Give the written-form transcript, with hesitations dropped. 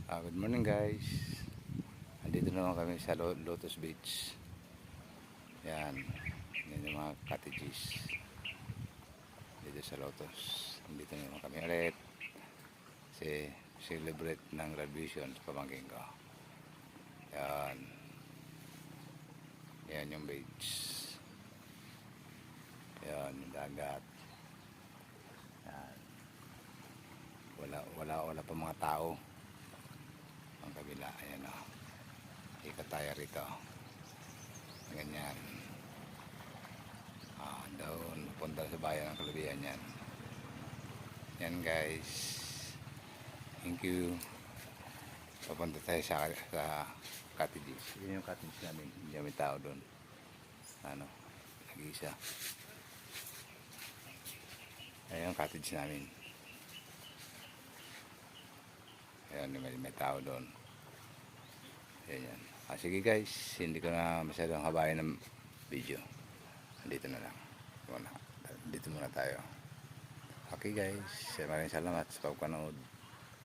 Good morning guys. Andito naman kami sa Lotus Beach. Yan. Yan yung mga cottages. Dito sa Lotus. Andito naman kami ulit. Kasi celebrate ng graduation sa pamangkin ko. Yan. Yan yung beach. Yan yung dagat. Yan. Wala pa mga tao. Ang kabila, ayan o. Ikat tayo rito. Ganyan. Doon, punta sa bayan ng Kalubian yan. Yan guys. Thank you. Papunta tayo sa cottages. Yun yung cottage namin. Hindi may tao doon. Nag-iisa. Ayan yung cottage namin. Ayan, may tao doon. Ayan. Sige guys, hindi ko na masyadong habayan ng video. Dito na lang. Dito muna tayo. Okay guys, maraming salamat sa pagpanood.